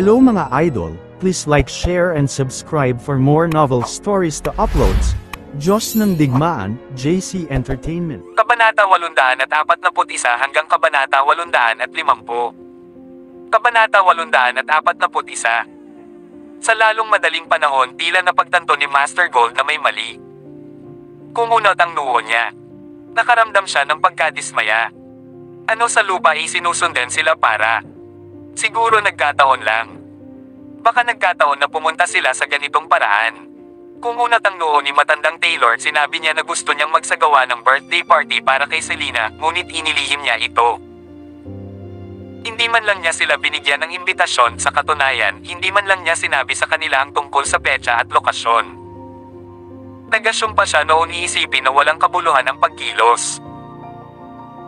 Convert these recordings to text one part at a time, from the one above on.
Hello mga idol, please like, share and subscribe for more novel stories to uploads. Diyos ng Digmaan, JC Entertainment. Kabanata 841 hanggang Kabanata 850. Kabanata 841. Sa lalong madaling panahon tila napagtanto ni Master Gold na may mali. Kumunot ang noo niya. Nakaramdam siya ng pagkadismaya. Ano sa lupa ay sinusundan sila para? Siguro nagkataon lang. Baka nagkataon na pumunta sila sa ganitong paraan. Kumunat ang noo ni matandang Taylor, sinabi niya na gusto niyang magsagawa ng birthday party para kay Selena, ngunit inilihim niya ito. Hindi man lang niya sila binigyan ng imbitasyon, sa katunayan, hindi man lang niya sinabi sa kanila ang tungkol sa petsa at lokasyon. Nag-assume pa siya noon, iisipin na walang kabuluhan ang pagkilos.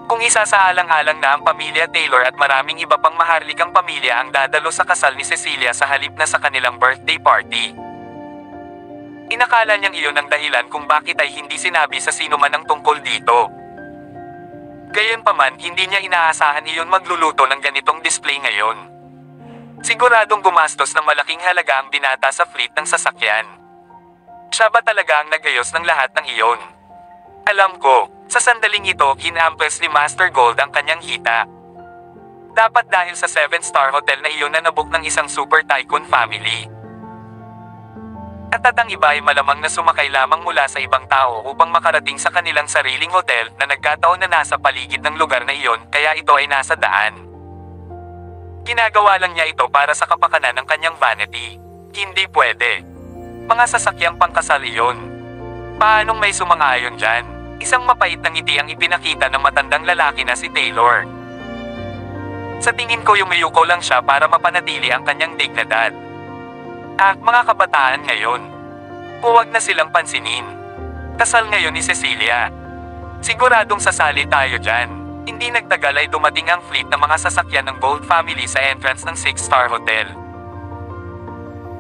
Kung isasaalang-alang na ang pamilya Taylor at maraming iba pang maharlikang pamilya ang dadalo sa kasal ni Cecilia sa halip na sa kanilang birthday party. Inakala niyang iyon ang dahilan kung bakit ay hindi sinabi sa sino man ang tungkol dito. Gayunpaman, hindi niya inaasahan iyon magluluto ng ganitong display ngayon. Siguradong gumastos ng malaking halaga ang binata sa fleet ng sasakyan. Siya ba talaga ang nagayos ng lahat ng iyon? Alam ko, sa sandaling ito, kinampes ni Master Gold ang kanyang hita. Dapat dahil sa 7-star hotel na iyon na nabook ng isang super tycoon family. At ang iba ay malamang na sumakay lamang mula sa ibang tao upang makarating sa kanilang sariling hotel na nagkataon na nasa paligid ng lugar na iyon, kaya ito ay nasa daan. Ginagawa lang niya ito para sa kapakanan ng kanyang vanity. Hindi pwede. Mga sasakyang pangkasal iyon. Paanong may sumang-ayon dyan? Isang mapait na ngiti ang ipinakita ng matandang lalaki na si Taylor. Sa tingin ko yumiyuko lang siya para mapanatili ang kanyang dignidad. Mga kabataan ngayon. Huwag na silang pansinin. Kasal ngayon ni Cecilia. Siguradong sasali tayo dyan. Hindi nagtagal ay dumating ang fleet ng mga sasakyan ng Gold family sa entrance ng 6-star hotel.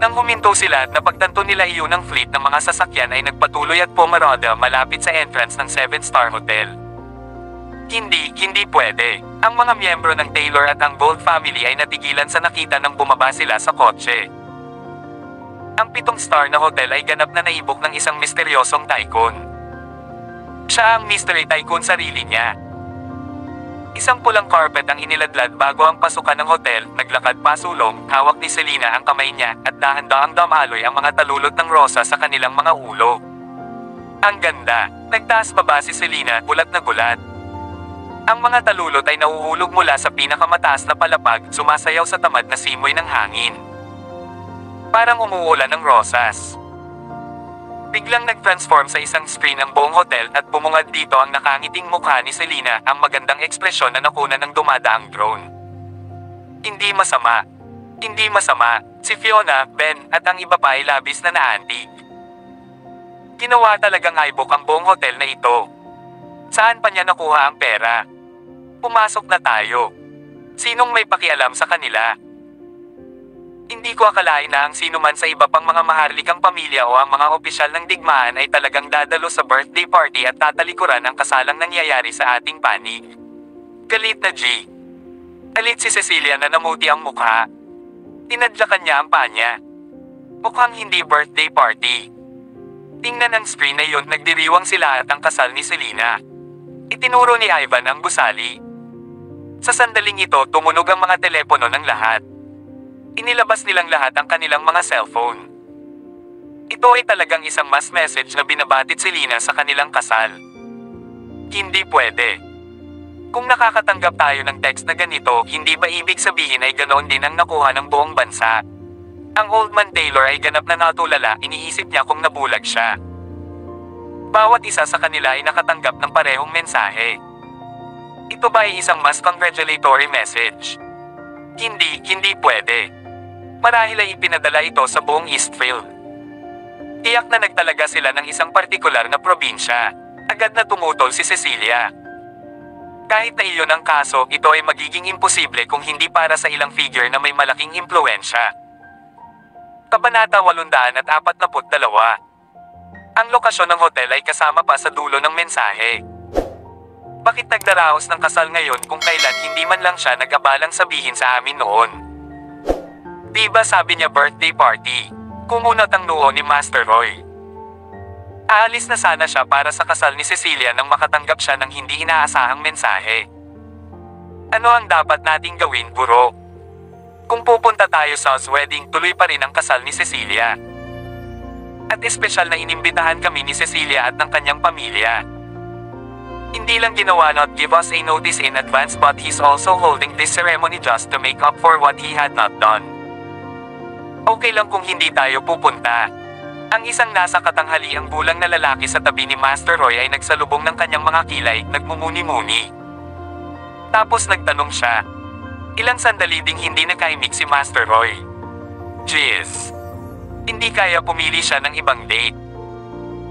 Nang huminto sila at napagtanto nila iyon ng fleet ng mga sasakyan ay nagpatuloy at pumarada malapit sa entrance ng 7-star hotel. Hindi pwede. Ang mga miyembro ng Taylor at ang Gold family ay natigilan sa nakita nang bumaba sila sa kotse. Ang 7-star na hotel ay ganap na naibok ng isang misteryosong tycoon. Siya ang mystery tycoon sarili niya. Isang pulang carpet ang iniladlad bago ang pasukan ng hotel, naglakad pasulong, hawak ni Selena ang kamay niya, at dahan-dahang damaloy ang mga talulot ng rosa sa kanilang mga ulo. Ang ganda! Nagtaas baba si Selena, gulat na gulat. Ang mga talulot ay nauhulog mula sa pinakamataas na palapag, sumasayaw sa tamad na simoy ng hangin. Parang umuulan ng rosas. Biglang nag-transform sa isang screen ang buong hotel at bumungad dito ang nakangiting mukha ni Selena, ang magandang ekspresyon na nakuna ng dumadaang drone. Hindi masama. Hindi masama. Si Fiona, Ben, at ang iba pa ay labis na naantig. Ginawa talagang highbook ang buong hotel na ito. Saan pa niya nakuha ang pera? Pumasok na tayo. Sinong may pakialam sa kanila? Hindi ko akalain na ang sino man sa iba pang mga maharlikang pamilya o ang mga opisyal ng digmaan ay talagang dadalo sa birthday party at tatalikuran ang kasalang nangyayari sa ating panig. Galit na G. Alit si Cecilia na namuti ang mukha. Tinadyakan niya ang panya. Mukhang hindi birthday party. Tingnan ang screen na iyon, nagdiriwang sila at ang kasal ni Selena. Itinuro ni Ivan ang gusali. Sa sandaling ito, tumunog ang mga telepono ng lahat. Inilabas nilang lahat ang kanilang mga cellphone. Ito ay talagang isang mass message na binabatid Selena sa kanilang kasal. Hindi pwede. Kung nakakatanggap tayo ng text na ganito, hindi ba ibig sabihin ay ganoon din ang nakuha ng buong bansa? Ang old man Taylor ay ganap na natulala, iniisip niya kung nabulag siya. Bawat isa sa kanila ay nakatanggap ng parehong mensahe. Ito ba ay isang mass congratulatory message? Hindi pwede. Marahil ay ipinadala ito sa buong Eastfield. Tiyak na nagtalaga sila ng isang partikular na probinsya. Agad na tumutol si Cecilia. Kahit na iyon ang kaso, ito ay magiging imposible kung hindi para sa ilang figure na may malaking impluensya. Kabanata 842. Ang lokasyon ng hotel ay kasama pa sa dulo ng mensahe. Bakit nagdaraos ng kasal ngayon kung kailan hindi man lang siya nag-abalang sabihin sa amin noon? Diba sabi niya birthday party? Kumunot ang noo ni Master Roy. Aalis na sana siya para sa kasal ni Cecilia nang makatanggap siya ng hindi inaasahang mensahe. Ano ang dapat nating gawin, Guro? Kung pupunta tayo sa wedding, tuloy pa rin ang kasal ni Cecilia. At espesyal na inimbitahan kami ni Cecilia at ng kanyang pamilya. Hindi lang ginawa not give us a notice in advance but he's also holding this ceremony just to make up for what he had not done. Okay lang kung hindi tayo pupunta. Ang isang nasa katanghaliang bulang na lalaki sa tabi ni Master Roy ay nagsalubong ng kanyang mga kilay, nagmumuni-muni. Tapos nagtanong siya. Ilang sandali ding hindi nakaimik si Master Roy. Jeez. Hindi kaya pumili siya ng ibang date.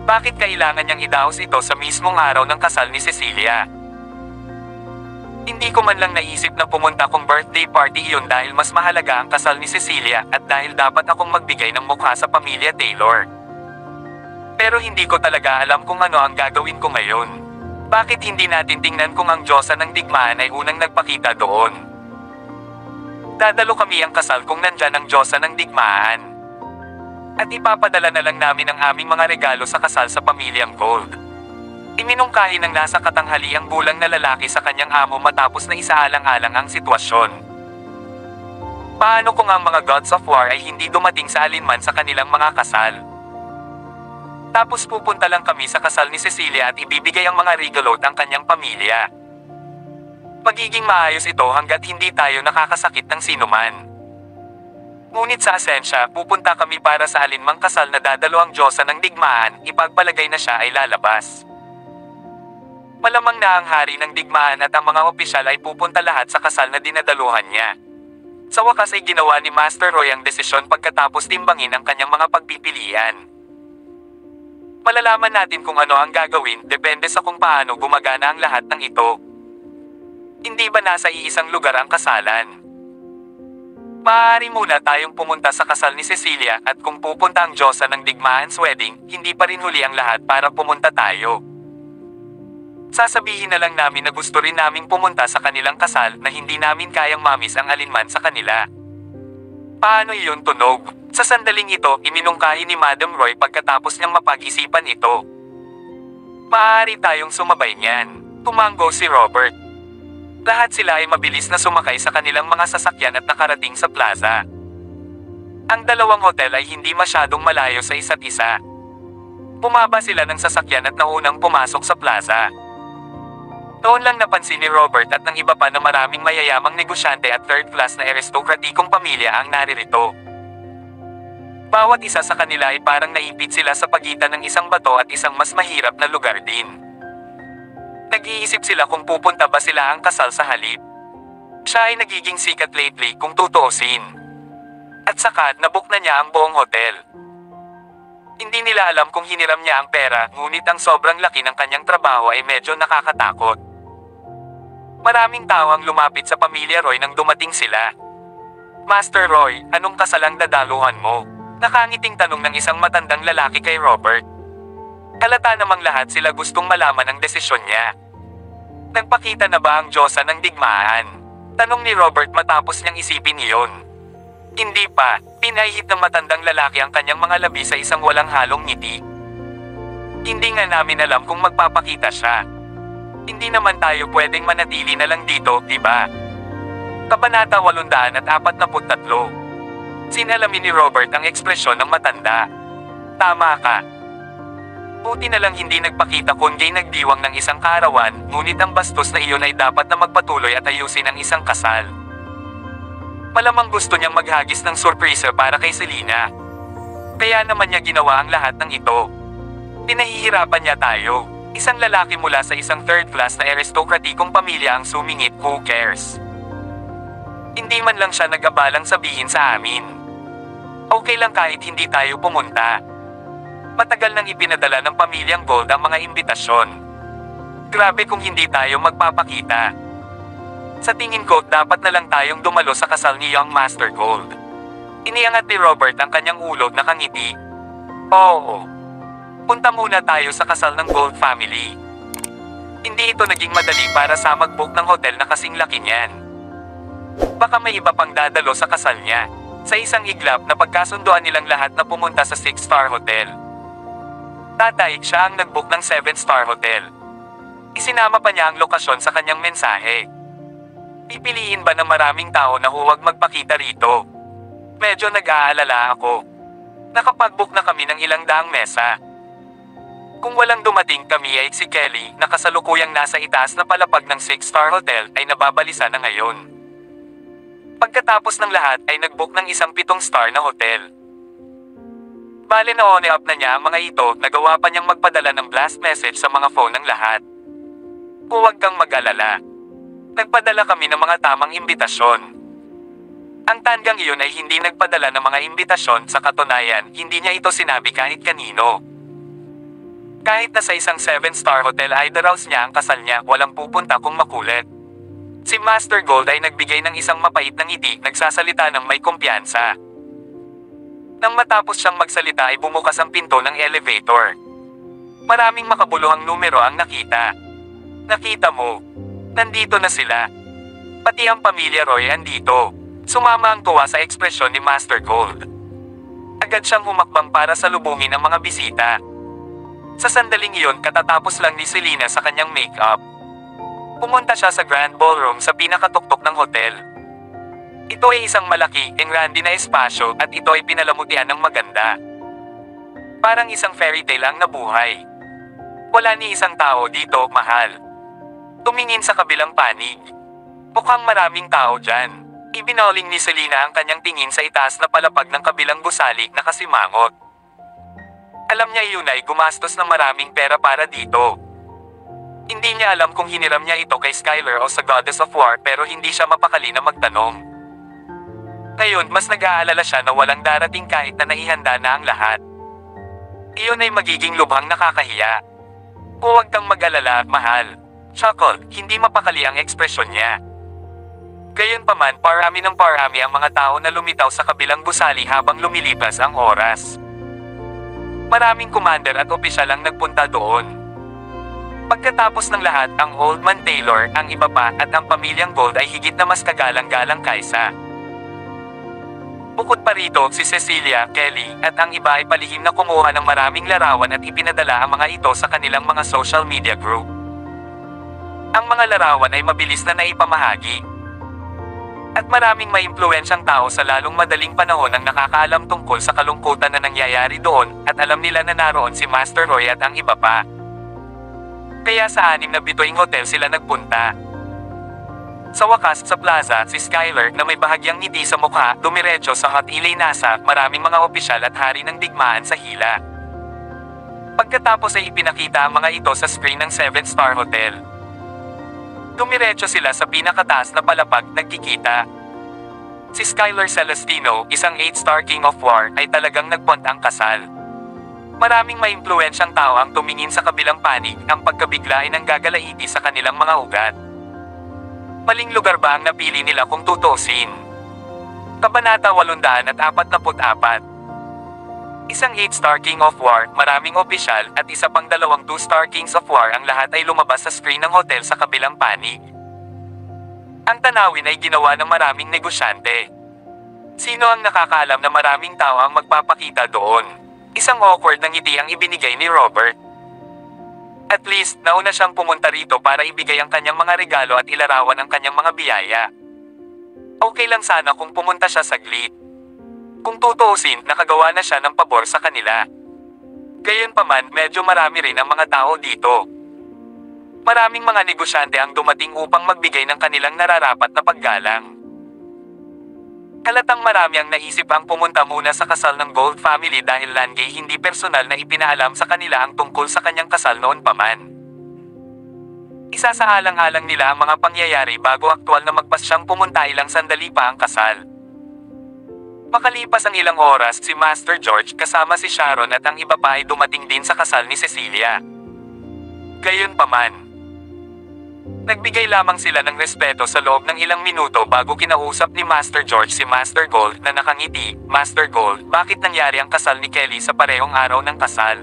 Bakit kailangan niyang idaos ito sa mismong araw ng kasal ni Cecilia? Hindi ko man lang naisip na pumunta kung birthday party iyon dahil mas mahalaga ang kasal ni Cecilia at dahil dapat akong magbigay ng mukha sa pamilya Taylor. Pero hindi ko talaga alam kung ano ang gagawin ko ngayon. Bakit hindi natin tingnan kung ang Diyosa ng digmaan ay unang nagpakita doon? Dadalo kami ang kasal kung nandyan ang Diyosa ng digmaan. At ipapadala na lang namin ang aming mga regalo sa kasal sa pamilyang Gold. Iminungkahi ng nasa katanghaliang bulang na lalaki sa kanyang amo matapos na isaalang-alang ang sitwasyon. Paano kung ang mga gods of war ay hindi dumating sa alinman sa kanilang mga kasal? Tapos pupunta lang kami sa kasal ni Cecilia at ibibigay ang mga regalot ang kanyang pamilya. Magiging maayos ito hanggat hindi tayo nakakasakit ng sinuman. Ngunit sa asensya, pupunta kami para sa alinmang kasal na dadalo ang Diyosa ng digmaan, ipagpalagay na siya ay lalabas. Malamang na ang hari ng digmaan at ang mga opisyal ay pupunta lahat sa kasal na dinadaluhan niya. Sa wakas ay ginawa ni Master Roy ang desisyon pagkatapos timbangin ang kanyang mga pagpipilian. Malalaman natin kung ano ang gagawin, depende sa kung paano gumagana ang lahat ng ito. Hindi ba nasa iisang lugar ang kasalan? Maaari muna tayong pumunta sa kasal ni Cecilia at kung pupunta ang Diyosa ng digmaan's wedding, hindi pa rin huli ang lahat para pumunta tayo. Sasabihin na lang namin na gusto rin naming pumunta sa kanilang kasal na hindi namin kayang mamis ang alinman sa kanila. Paano iyon tunog? Sa sandaling ito, iminungkahi ni Madam Roy pagkatapos niyang mapag-isipan ito. Maaari tayong sumabay niyan. Tumanggo si Robert. Lahat sila ay mabilis na sumakay sa kanilang mga sasakyan at nakarating sa plaza. Ang dalawang hotel ay hindi masyadong malayo sa isa't isa. Bumaba sila ng sasakyan at naunang pumasok sa plaza. Noon lang napansin ni Robert at ng iba pa na maraming mayayamang negosyante at third class na aristokratikong pamilya ang naririto. Bawat isa sa kanila ay parang naipit sila sa pagitan ng isang bato at isang mas mahirap na lugar din. Nag-iisip sila kung pupunta ba sila ang kasal sa halip. Siya ay nagiging sikat lately kung tutuusin. At saka nabook na niya ang buong hotel. Hindi nila alam kung hiniram niya ang pera, ngunit ang sobrang laki ng kanyang trabaho ay medyo nakakatakot. Maraming tao ang lumapit sa pamilya Roy nang dumating sila. Master Roy, anong kasalang dadaluhan mo? Nakangiting tanong ng isang matandang lalaki kay Robert. Halata namang lahat sila gustong malaman ang desisyon niya. Nagpakita na ba ang Diyosa ng digmaan? Tanong ni Robert matapos niyang isipin iyon. Hindi pa, pinahihit ng matandang lalaki ang kanyang mga labi sa isang walang halong ngiti. Hindi nga namin alam kung magpapakita siya. Hindi naman tayo pwedeng manatili na lang dito, diba? Kabanata 843. Sinalamin ni Robert ang ekspresyon ng matanda. Tama ka. Buti na lang hindi nagpakita kundi nagdiwang ng isang kaarawan, ngunit ang bastos na iyon ay dapat na magpatuloy at ayusin ang isang kasal. Malamang gusto niyang maghagis ng surpresa para kay Selena. Kaya naman niya ginawa ang lahat ng ito. Pinahihirapan niya tayo. Isang lalaki mula sa isang third class na aristokratikong pamilya ang sumingit, who cares? Hindi man lang siya nag-abalang sabihin sa amin. Okay lang kahit hindi tayo pumunta. Matagal nang ipinadala ng pamilyang Gold ang mga imbitasyon. Grabe kung hindi tayo magpapakita. Sa tingin ko, dapat na lang tayong dumalo sa kasal ni Young Master Gold. Iniangat ni Robert ang kanyang ulo na kangiti. Oo. Punta muna tayo sa kasal ng Gold family. Hindi ito naging madali para sa mag-book ng hotel na kasing laki niyan. Baka may iba pang dadalo sa kasal niya. Sa isang iglap na pagkasunduan nilang lahat na pumunta sa 6-star hotel. Tatay, siya ang nag-book ng 7-star hotel. Isinama pa niya ang lokasyon sa kanyang mensahe. Pipiliin ba ng maraming tao na huwag magpakita rito? Medyo nag-aalala ako. Nakapag-book na kami ng ilang daang mesa. Kung walang dumating kami ay si Kelly, na kasalukuyang nasa itaas na palapag ng 6-star hotel, ay nababalisa na ngayon. Pagkatapos ng lahat ay nag-book ng isang 7-star na hotel. Bale na on up na niya ang mga ito, nagawa pa niyang magpadala ng blast message sa mga phone ng lahat. Huwag kang mag-alala. Nagpadala kami ng mga tamang imbitasyon. Ang tandang iyon ay hindi nagpadala ng mga imbitasyon, sa katunayan, hindi niya ito sinabi kahit kanino. Kahit na sa isang 7-star hotel ay daraos niya ang kasal niya, walang pupunta kung makulit. Si Master Gold ay nagbigay ng isang mapait na ngiti, nagsasalita ng may kumpiyansa. Nang matapos siyang magsalita ay bumukas ang pinto ng elevator. Maraming makabuluhang numero ang nakita. Nakita mo, nandito na sila. Pati ang pamilya Roy andito. Sumama ang tuwa sa ekspresyon ni Master Gold. Agad siyang humakbang para salubungin ang mga bisita. Sa sandaling iyon, katatapos lang ni Selena sa kanyang make-up. Pumunta siya sa Grand Ballroom sa pinakatuktok ng hotel. Ito ay isang malaki, engrande na espasyo, at ito ay pinalamutian ng maganda. Parang isang fairy tale ang nabuhay. Wala ni isang tao dito, mahal. Tumingin sa kabilang panig. Mukhang maraming tao dyan. Ibinauling ni Selena ang kanyang tingin sa itaas na palapag ng kabilang gusali na kasimangot. Alam niya iyon ay gumastos ng maraming pera para dito. Hindi niya alam kung hiniram niya ito kay Skylar o sa Goddess of War, pero hindi siya mapakali na magtanong. Ngayon, mas nag-aalala siya na walang darating kahit na naihanda na ang lahat. Iyon ay magiging lubhang nakakahiya. Huwag kang mag-alala, mahal. Chuckle, hindi mapakali ang ekspresyon niya. Gayunpaman, parami ng parami ang mga tao na lumitaw sa kabilang gusali habang lumilipas ang oras. Maraming commander at opisyal ang nagpunta doon. Pagkatapos ng lahat, ang Old Man Taylor, ang iba pa, at ang pamilyang Gold ay higit na mas kagalang-galang kaysa. Bukod pa rito, si Cecilia, Kelly, at ang iba ay palihim na kumuha ng maraming larawan at ipinadala ang mga ito sa kanilang mga social media group. Ang mga larawan ay mabilis na naipamahagi. At maraming maimpluwensyang tao sa lalong madaling panahon ang nakakaalam tungkol sa kalungkutan na nangyayari doon, at alam nila na naroon si Master Roy at ang iba pa. Kaya sa 6 na bituing hotel sila nagpunta. Sa wakas, sa plaza, si Skylar, na may bahagyang ngiti sa mukha, dumiretso sa Hot Ilay Nasa, maraming mga opisyal at hari ng digmaan sa hila. Pagkatapos ay ipinakita ang mga ito sa screen ng 7-star hotel. Dumiretso sila sa pinakataas na palapag, nagkikita. Si Skylar Celestino, isang 8-star King of War, ay talagang nagpunt ang kasal. Maraming maimpluwensyang tao ang tumingin sa kabilang panig, ang pagkabigla ay nanggagalaiti sa kanilang mga ugat. Maling lugar ba ang napili nila kung tutuusin? Kabanata 844. Isang 8-star King of War, maraming opisyal, at isa pang 2 2-star Kings of War, ang lahat ay lumabas sa screen ng hotel sa kabilang panig. Ang tanawin ay ginawa ng maraming negosyante. Sino ang nakakaalam na maraming tao ang magpapakita doon? Isang awkward na ngiti ang ibinigay ni Robert. At least, nauna siyang pumunta rito para ibigay ang kanyang mga regalo at ilarawan ang kanyang mga biyaya. Okay lang sana kung pumunta siya saglit. Kung tutuusin, nakagawa na siya ng pabor sa kanila. Gayunpaman, medyo marami rin ang mga tao dito. Maraming mga negosyante ang dumating upang magbigay ng kanilang nararapat na paggalang. Halatang marami ang naisip ang pumunta muna sa kasal ng Gold family dahil Langay hindi personal na ipinaalam sa kanila ang tungkol sa kanyang kasal noon pa man. Isa sa alang-alang nila ang mga pangyayari bago aktwal na magpasyang pumunta ilang sandali pa ang kasal. Makalipas ang ilang oras, si Master George kasama si Sharon at ang iba pa ay dumating din sa kasal ni Cecilia. Gayunpaman, nagbigay lamang sila ng respeto sa loob ng ilang minuto bago kinausap ni Master George si Master Gold na nakangiti. Master Gold, bakit nangyari ang kasal ni Kelly sa parehong araw ng kasal?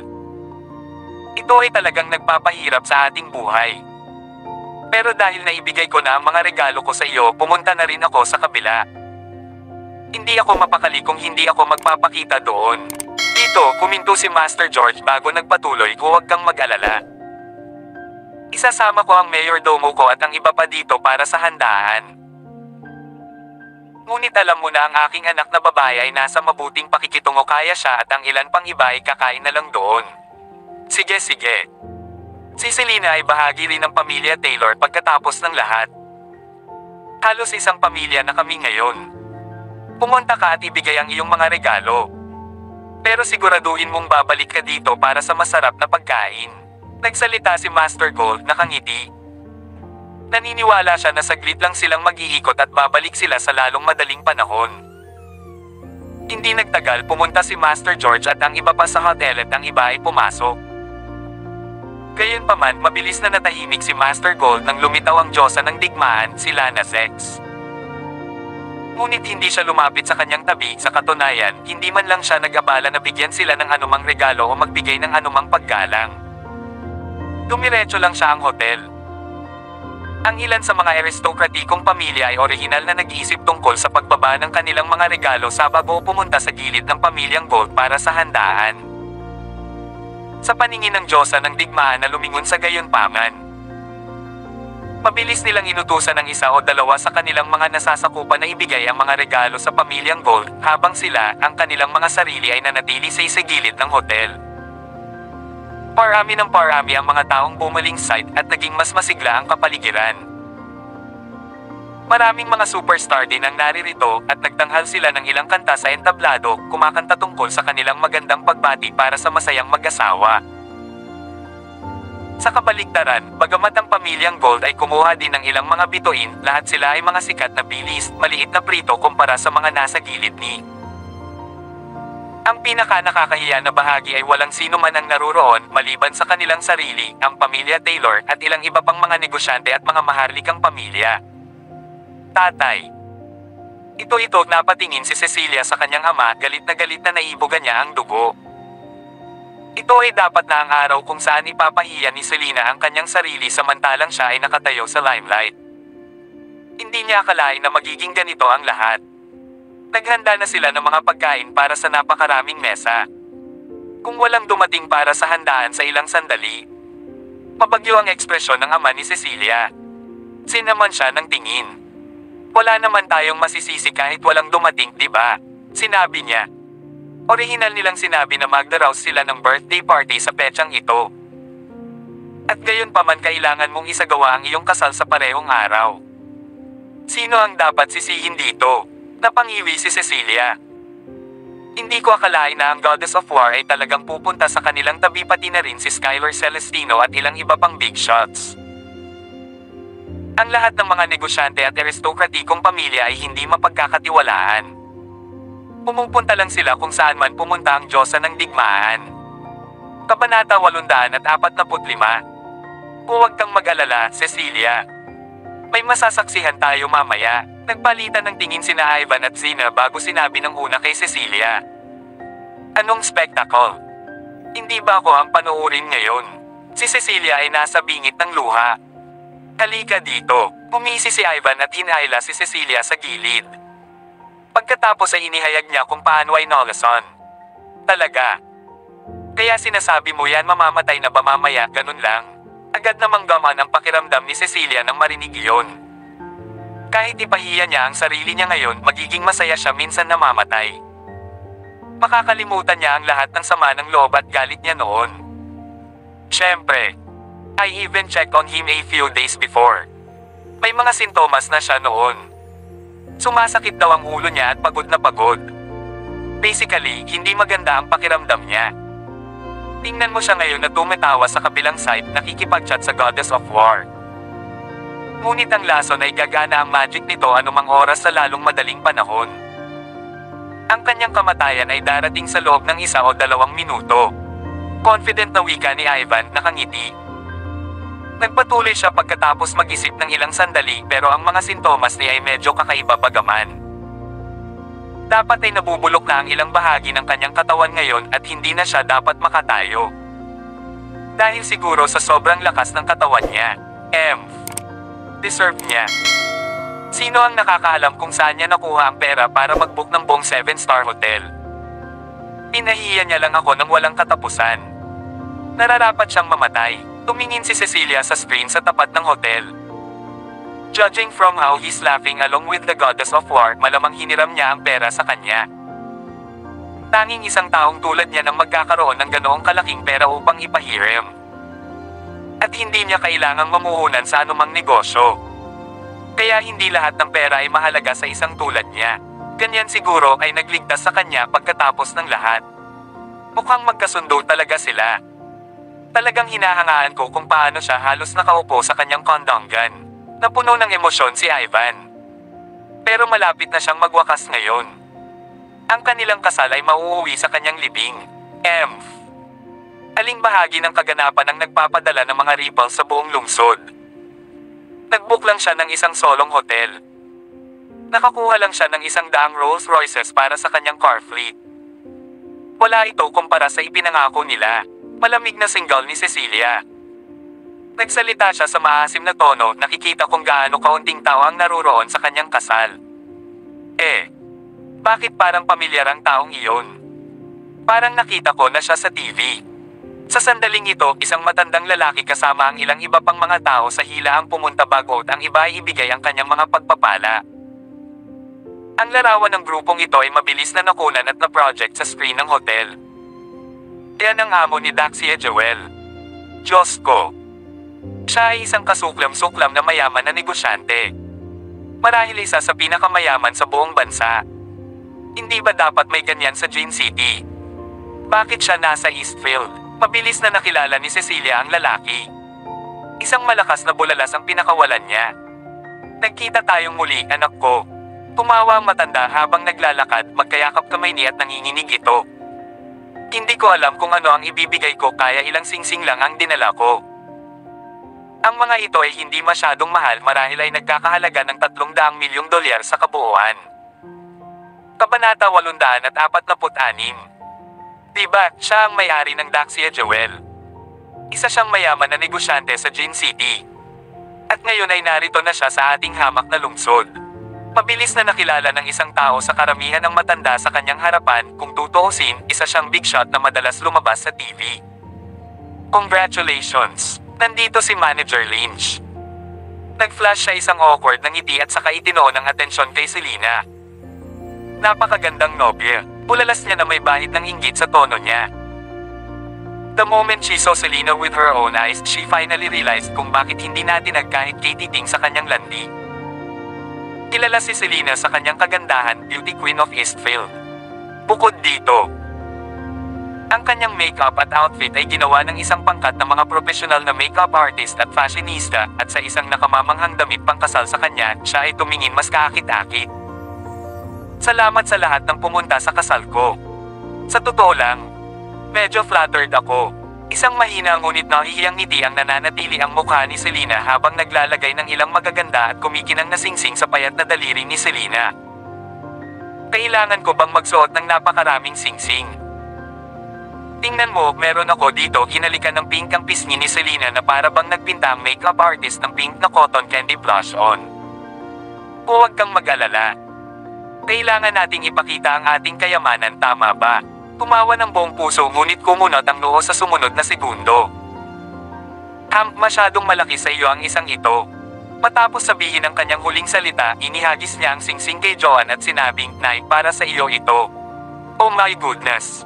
Ito ay talagang nagpapahirap sa ating buhay. Pero dahil naibigay ko na ang mga regalo ko sa iyo, pumunta na rin ako sa kabila. Hindi ako mapakali kung hindi ako magpapakita doon. Dito, kuminto si Master George bago nagpatuloy, huwag kang mag-alala. Isasama ko ang mayordomo ko at ang iba pa dito para sa handaan. Ngunit alam mo na ang aking anak na babae ay nasa mabuting pakikitungo, kaya siya at ang ilan pang iba ay kakain na lang doon. Sige. Si Selena ay bahagi rin ng pamilya Taylor pagkatapos ng lahat. Halos isang pamilya na kami ngayon. Pumunta ka at ibigay ang iyong mga regalo. Pero siguraduhin mong babalik ka dito para sa masarap na pagkain. Nagsalita si Master Gold, nakangiti. Naniniwala siya na saglit lang silang mag-iikot at babalik sila sa lalong madaling panahon. Hindi nagtagal, pumunta si Master George at ang iba pa sa hotel at ang iba ay pumasok. Gayunpaman, mabilis na natahimik si Master Gold nang lumitaw ang diyosa ng digmaan, si Lana Zex. Ngunit hindi siya lumapit sa kanyang tabi, sa katunayan, hindi man lang siya nag-abala na bigyan sila ng anumang regalo o magbigay ng anumang paggalang. Dumiretso lang siya ang hotel. Ang ilan sa mga aristokratikong pamilya ay orihinal na nag-iisip tungkol sa pagbaba ng kanilang mga regalo sa bago pumunta sa gilid ng pamilyang Gold para sa handaan. Sa paningin ng diyosa ng digmaan na lumingon sa gayunpaman, mabilis nilang inutusan ng isa o dalawa sa kanilang mga nasasakupan na ibigay ang mga regalo sa pamilyang Gold, habang sila, ang kanilang mga sarili ay nanatili sa gilid ng hotel. Parami ng parami ang mga taong bumaling site at naging mas masigla ang kapaligiran. Maraming mga superstar din ang naririto at nagtanghal sila ng ilang kanta sa entablado, kumakanta tungkol sa kanilang magandang pagbati para sa masayang mag-asawa. Sa kabaligtaran, bagamat ang pamilyang Gold ay kumuha din ng ilang mga bituin, lahat sila ay mga sikat na bilis, maliit na prito kumpara sa mga nasa gilid ni. Ang pinaka-nakakahiya na bahagi ay walang sino man ang naruroon, maliban sa kanilang sarili, ang pamilya Taylor at ilang iba pang mga negosyante at mga maharlikang pamilya. Tatay. Ito napatingin si Cecilia sa kanyang ama, galit na naibugan niya ang dugo. Ito ay dapat na ang araw kung saan ipapahiya ni Selena ang kanyang sarili samantalang siya ay nakatayo sa limelight. Hindi niya akalain na magiging ganito ang lahat. Naghanda na sila ng mga pagkain para sa napakaraming mesa. Kung walang dumating para sa handaan sa ilang sandali, mabagyo ang ekspresyon ng ama ni Cecilia. Sinaman siya ng tingin. Wala naman tayong masisisi kahit walang dumating, diba? Sinabi niya. Orihinal nilang sinabi na magdaraos sila ng birthday party sa petsang ito. At gayon pa man kailangan mong isagawa ang iyong kasal sa parehong araw. Sino ang dapat sisihin dito? Napangiwi si Cecilia. Hindi ko akalain na ang Goddess of War ay talagang pupunta sa kanilang tabi, pati na rin si Skylar Celestino at ilang iba pang big shots. Ang lahat ng mga negosyante at aristokratikong pamilya ay hindi mapagkakatiwalaan. Pumupunta lang sila kung saan man pumunta ang diyosa ng digmaan. Kabanata 845. Huwag kang mag-alala, Cecilia. May masasaksihan tayo mamaya. Nagpalitan ng tingin sina Ivan at Zina bago sinabi ng una kay Cecilia. Anong spectacle? Hindi ba ako ang panoorin ngayon? Si Cecilia ay nasa bingit ng luha. Halika dito. Umisi si Ivan at hinayla si Cecilia sa gilid. Pagkatapos ay inihayag niya kung paano ay nolason. Talaga. Kaya sinasabi mo yan mamamatay na ba mamaya, ganun lang. Agad namang gaman ang pakiramdam ni Cecilia nang marinig iyon. Kahit ipahiya niya ang sarili niya ngayon, magiging masaya siya minsan na mamatay. Makakalimutan niya ang lahat ng sama ng loob at galit niya noon. Siyempre, I even checked on him a few days before. May mga sintomas na siya noon. Sumasakit daw ang ulo niya at pagod na pagod. Basically, hindi maganda ang pakiramdam niya. Tingnan mo siya ngayon na tumatawa sa kabilang side, nakikipag-chat sa Goddess of War. Ngunit ang lason ay gagana ang magic nito anumang oras sa lalong madaling panahon. Ang kanyang kamatayan ay darating sa loob ng 1 o 2 minuto. Confident na wika ni Ivan, nakangiti. Nagpatuloy siya pagkatapos mag-isip ng ilang sandali, pero ang mga sintomas niya ay medyo kakaiba bagaman. Dapat ay nabubulok na ang ilang bahagi ng kanyang katawan ngayon at hindi na siya dapat makatayo. Dahil siguro sa sobrang lakas ng katawan niya. Deserve niya. Sino ang nakakaalam kung saan niya nakuha ang pera para mag-book ng buong 7-star hotel? Pinahiya niya lang ako ng walang katapusan. Nararapat siyang mamatay. Tumingin si Cecilia sa screen sa tapat ng hotel. Judging from how he's laughing along with the goddess of war, malamang hiniram niya ang pera sa kanya. Tanging isang taong tulad niya nang magkakaroon ng ganoong kalaking pera upang ipahiram. At hindi niya kailangang mamuhunan sa anumang negosyo. Kaya hindi lahat ng pera ay mahalaga sa isang tulad niya. Ganyan siguro ay nagligtas sa kanya pagkatapos ng lahat. Mukhang magkasundo talaga sila. Talagang hinahangaan ko kung paano siya halos nakaupo sa kanyang kondongan. Napuno ng emosyon si Ivan. Pero malapit na siyang magwakas ngayon. Ang kanilang kasal ay mauuwi sa kanyang libing. Aling bahagi ng kaganapan ang nagpapadala ng mga ripples sa buong lungsod. Nag-book lang siya ng isang solong hotel. Nakakuha lang siya ng 100 Rolls Royces para sa kanyang car fleet. Wala ito kumpara sa ipinangako nila. Malamig na single ni Cecilia. Nagsalita siya sa maasim na tono, nakikita kung gaano kaunting tao ang naruroon sa kanyang kasal. Bakit parang pamilyar ang taong iyon? Parang nakita ko na siya sa TV. Sa sandaling ito, isang matandang lalaki kasama ang ilang iba pang mga tao sa hila ang pumunta bago at ang iba ay ibigay ang kanyang mga pagpapala. Ang larawan ng grupong ito ay mabilis na nakunan at na-project sa screen ng hotel. Yan ang amo ni Daxia Joel. Diyos ko! Siya ay isang kasuklam-suklam na mayaman na negosyante. Marahil isa sa pinakamayaman sa buong bansa. Hindi ba dapat may ganyan sa Jane City? Bakit siya nasa Eastfield? Mabilis na nakilala ni Cecilia ang lalaki. Isang malakas na bulalas ang pinakawalan niya. Nagkita tayong muli, anak ko. Tumawa ang matanda habang naglalakad, magkayakap kamay niya at nanginginig ito. Hindi ko alam kung ano ang ibibigay ko, kaya ilang singsing lang ang dinala ko. Ang mga ito ay hindi masyadong mahal, marahil ay nagkakahalaga ng $300 milyong sa kabuuan. Kabanata 846. Diba, siya ang may-ari ng Daxia Joel. Isa siyang mayaman na negosyante sa Jane City. At ngayon ay narito na siya sa ating hamak na lungsod. Mabilis na nakilala ng isang tao sa karamihan ng matanda sa kanyang harapan. Kung tutuusin, isa siyang big shot na madalas lumabas sa TV. Congratulations! Nandito si Manager Lynch. Nag-flash siya isang awkward na ngiti at saka itinoon ang atensyon kay Selena. Napakagandang nobya. Bulalas niya na may bahid ng inggit sa tono niya. The moment she saw Selena with her own eyes, she finally realized kung bakit hindi natin kahit katiting sa kanyang landi. Kilala si Selena sa kanyang kagandahan, beauty queen of Eastfield. Bukod dito, ang kanyang makeup at outfit ay ginawa ng isang pangkat na mga profesional na makeup artist at fashionista, at sa isang nakamamanghang damit pangkasal sa kanya, siya ay tumingin mas kaakit-akit. Salamat sa lahat ng pumunta sa kasal ko. Sa totoo lang, medyo flattered ako. Isang mahina ngunit nahihiyang ngiti ang nananatili ang mukha ni Selena habang naglalagay ng ilang magaganda at kumikinang nasingsing sa payat na daliri ni Selena. Kailangan ko bang magsuot ng napakaraming singsing? Tingnan mo, meron ako dito. Hinalikan ng pink ang pisngi ni Selena na para bang nagpinta ang makeup artist ng pink na cotton candy blush on. Huwag kang mag-alala. Kailangan nating ipakita ang ating kayamanan, tama ba? Tumawa ng buong puso ngunit kumunot ang noo sa sumunod na segundo. Masyadong malaki sa iyo ang isang ito. Matapos sabihin ang kanyang huling salita, inihagis niya ang singsing kay Joan at sinabing, Nay, para sa iyo ito. Oh my goodness!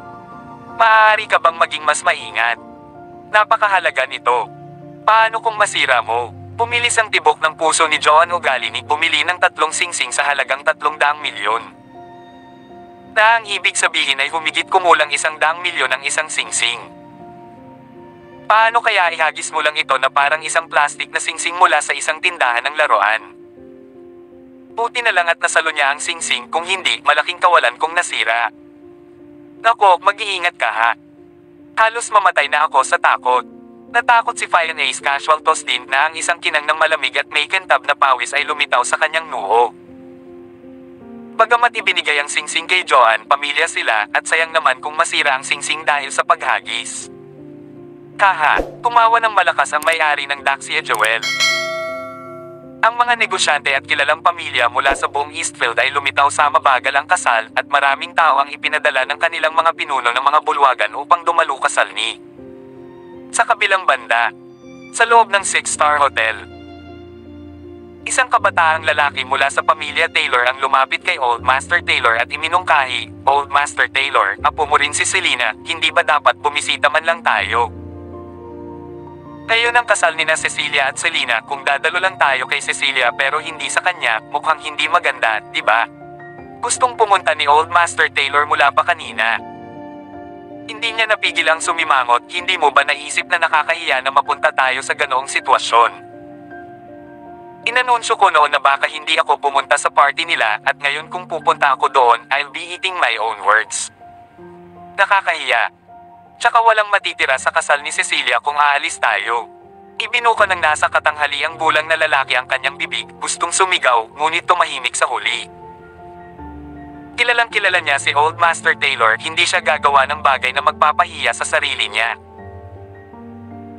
Maaari ka bang maging mas maingat? Napakahalaga nito. Paano kung masira mo? Pumilis ang tibok ng puso ni Joan Ugalini, bumili ng 3 singsing sa halagang 300 milyon. Na ang ibig sabihin ay humigit kumulang 100 milyon ang isang singsing. Paano kaya ihagis mo lang ito na parang isang plastik na singsing mula sa isang tindahan ng laruan? Buti na lang at nasalo niya ang singsing, kung hindi, malaking kawalan kung nasira. Nako, mag-iingat ka ha. Halos mamatay na ako sa takot. Natakot si Fionn Ace Casual Toss din na ang isang kinang ng malamig at may kintab na pawis ay lumitaw sa kanyang noo. Bagamat ibinigay ang singsing kay Joan, pamilya sila, at sayang naman kung masira ang singsing dahil sa paghagis. Kaha, tumawa ng malakas ang may-ari ng Daxia Joel. Ang mga negosyante at kilalang pamilya mula sa buong Eastfield ay lumitaw sa mabagal ang kasal at maraming tao ang ipinadala ng kanilang mga pinuno ng mga bulwagan upang dumalo kasal ni. Sa kabilang banda, sa loob ng 6-star hotel, isang kabataang lalaki mula sa pamilya Taylor ang lumapit kay Old Master Taylor at iminungkahi, "Old Master Taylor, apo mo rin si Selena, hindi ba dapat bumisita man lang tayo? Kayo ng kasal ni na Cecilia at Selena, kung dadalo lang tayo kay Cecilia pero hindi sa kanya, mukhang hindi maganda, di ba?" Gustong pumunta ni Old Master Taylor mula pa kanina. Hindi niya napigil ang sumimangot, "Hindi mo ba naisip na nakakahiya na mapunta tayo sa ganoong sitwasyon? Inanunsyo ko noon na baka hindi ako pumunta sa party nila at ngayon kung pupunta ako doon, I'll be eating my own words. Nakakahiya. Tsaka walang matitira sa kasal ni Cecilia kung aalis tayo." Ibinuka ng nasa katanghaliang bulang na lalaki ang kanyang bibig, gustong sumigaw, ngunit tumahimik sa huli. Kilalang kilala niya si Old Master Taylor, hindi siya gagawa ng bagay na magpapahiya sa sarili niya.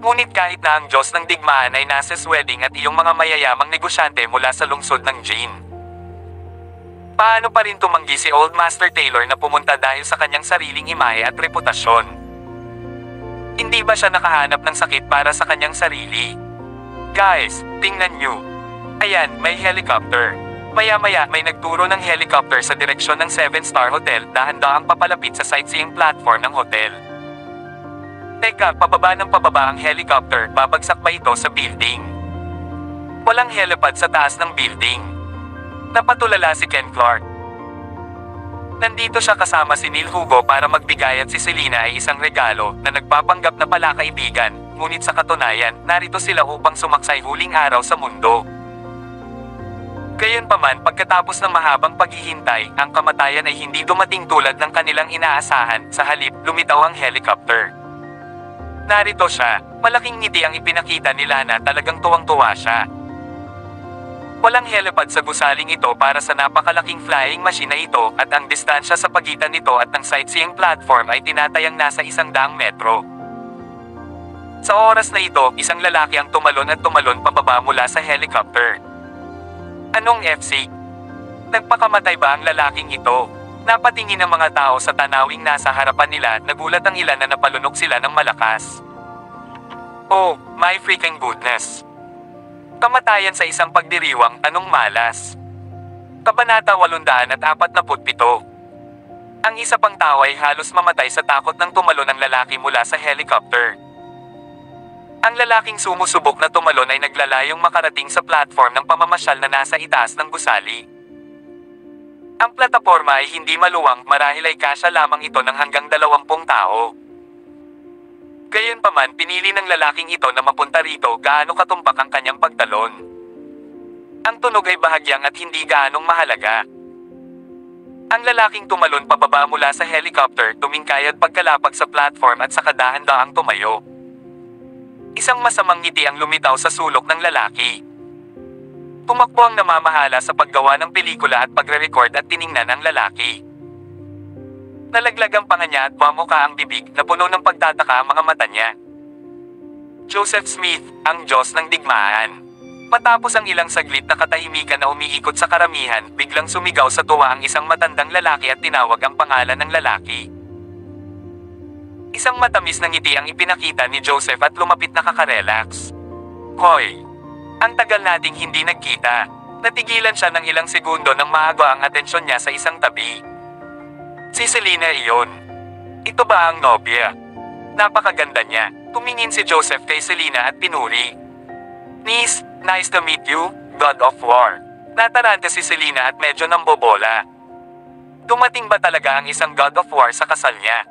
Ngunit kahit na ang Diyos ng digmaan ay nasa wedding at iyong mga mayayamang negosyante mula sa lungsod ng Jane, paano pa rin tumanggi si Old Master Taylor na pumunta dahil sa kanyang sariling imahe at reputasyon? Hindi ba siya nakahanap ng sakit para sa kanyang sarili? Guys, tingnan nyo. Ayan, may helicopter. Maya-maya may nagturo ng helicopter sa direksyon ng 7-star hotel, dahan-dahang papalapit sa sightseeing platform ng hotel. Teka, pababa ng pababa ang helicopter, babagsak ba ito sa building? Walang helipad sa taas ng building. Napatulala si Ken Clark. Nandito siya kasama si Neil Hugo para magbigay at si Selena ay isang regalo na nagpapanggap na pala kaibigan, ngunit sa katunayan, narito sila upang sumaksay huling araw sa mundo. Gayunpaman, pagkatapos ng mahabang paghihintay, ang kamatayan ay hindi dumating tulad ng kanilang inaasahan, sa halip, lumitaw ang helicopter. Narito siya, malaking ngiti ang ipinakita ni Lana, talagang tuwang-tuwa siya. Walang helipad sa gusaling ito para sa napakalaking flying machine na ito at ang distansya sa pagitan nito at ng sightseeing platform ay tinatayang nasa 100 metro. Sa oras na ito, isang lalaki ang tumalon at tumalon pababa mula sa helicopter. Anong FC? Nagpakamatay ba ang lalaking ito? Napatingin ang mga tao sa tanawing nasa harapan nila, nagulat ang ilan na napalunok sila ng malakas. Oh, my freaking goodness! Kamatayan sa isang pagdiriwang, anong malas? Kabanata 847. Ang isa pang tao ay halos mamatay sa takot ng tumalon ng lalaki mula sa helicopter. Ang lalaking sumusubok na tumalon ay naglalayong makarating sa platform ng pamamasyal na nasa itaas ng gusali. Ang plataporma ay hindi maluwang, marahil ay kasya lamang ito ng hanggang 20 tao. Gayunpaman, pinili ng lalaking ito na mapunta rito gaano katumpak ang kanyang pagtalon. Ang tunog ay bahagyang at hindi gaanong mahalaga. Ang lalaking tumalon pababa mula sa helicopter, tumingkay at pagkalapag sa platform at saka dahan-dahang tumayo. Isang masamang ngiti ang lumitaw sa sulok ng lalaki. Tumakbo ang namamahala sa paggawa ng pelikula at pagre-record at tiningnan ang lalaki. Nalaglag ang panga niya at mamuka ang bibig na puno ng pagtataka ang mga mata niya. Joseph Smith, ang Diyos ng digmaan. Matapos ang ilang saglit na katahimikan na umiikot sa karamihan, biglang sumigaw sa tuwa ang isang matandang lalaki at tinawag ang pangalan ng lalaki. Isang matamis na ngiti ang ipinakita ni Joseph at lumapit na kakarelax. Hoy! Ang tagal nating hindi nagkita. Natigilan siya ng ilang segundo nang maaga ang atensyon niya sa isang tabi. Si Selena iyon. Ito ba ang nobya? Napakaganda niya. Tumingin si Joseph kay Selena at pinuri. Nice to meet you, God of War. Nataranta si Selena at medyo nambobola. Dumating ba talaga ang isang God of War sa kasal niya?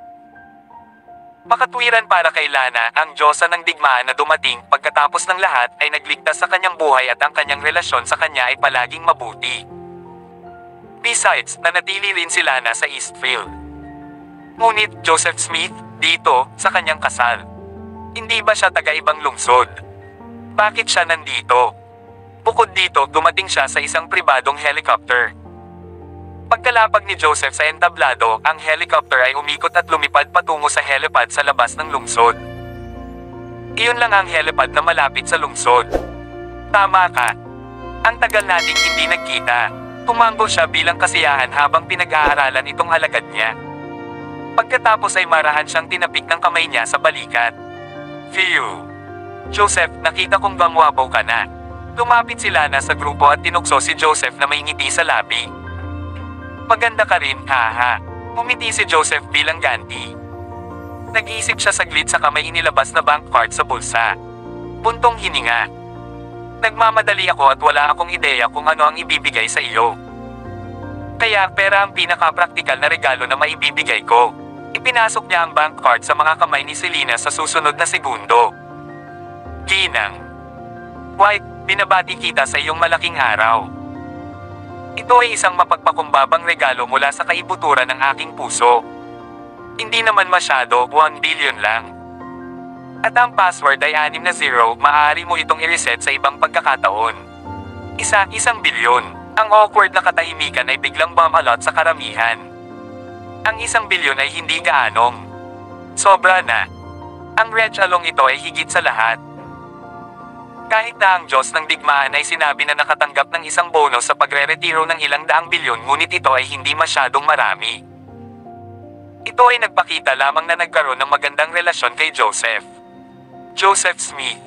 Makatwiran para kay Lana, ang Diyosa ng digmaan na dumating pagkatapos ng lahat ay nagligtas sa kanyang buhay at ang kanyang relasyon sa kanya ay palaging mabuti. Besides, nanatili rin si Lana sa Eastfield. Ngunit, Joseph Smith, dito, sa kanyang kasal. Hindi ba siya taga-ibang lungsod? Bakit siya nandito? Bukod dito, dumating siya sa isang pribadong helicopter. Pagkalapag ni Joseph sa entablado, ang helicopter ay umikot at lumipad patungo sa helipad sa labas ng lungsod. Iyon lang ang helipad na malapit sa lungsod. Tama ka. Ang tagal nating hindi nagkita. Tumanggo siya bilang kasiyahan habang pinag-aaralan itong alagad niya. Pagkatapos ay marahan siyang tinapik ng kamay niya sa balikat. Phew! Joseph, nakita kong gangwapo ka na. Lumapit si Lana sa grupo at tinukso si Joseph na may ngiti sa labi. Maganda ka rin, haha. Umiti si Joseph bilang ganti. Nag-iisip siya saglit sa kamay inilabas na bank card sa bulsa. Buntong hininga. Nagmamadali ako at wala akong ideya kung ano ang ibibigay sa iyo. Kaya pera ang pinaka-praktikal na regalo na maibibigay ko. Ipinasok niya ang bank card sa mga kamay ni Selena sa susunod na segundo. Ginang. White, binabati kita sa iyong malaking araw. Ito ay isang mapagpakumbabang regalo mula sa kaibuturan ng aking puso. Hindi naman masyado, 1 billion lang. At ang password ay 6 na 0, maaari mo itong i-reset sa ibang pagkakataon. 1 bilyon. Ang awkward na katahimikan ay biglang bumalot sa karamihan. Ang 1 bilyon ay hindi gaanong. Sobra na. Ang Reg Along ito ay higit sa lahat. Kahit na ang Diyos ng digmaan ay sinabi na nakatanggap ng isang bonus sa pagre-retiro ng ilang daang bilyon, ngunit ito ay hindi masyadong marami. Ito ay nagpakita lamang na nagkaroon ng magandang relasyon kay Joseph. Joseph Smith,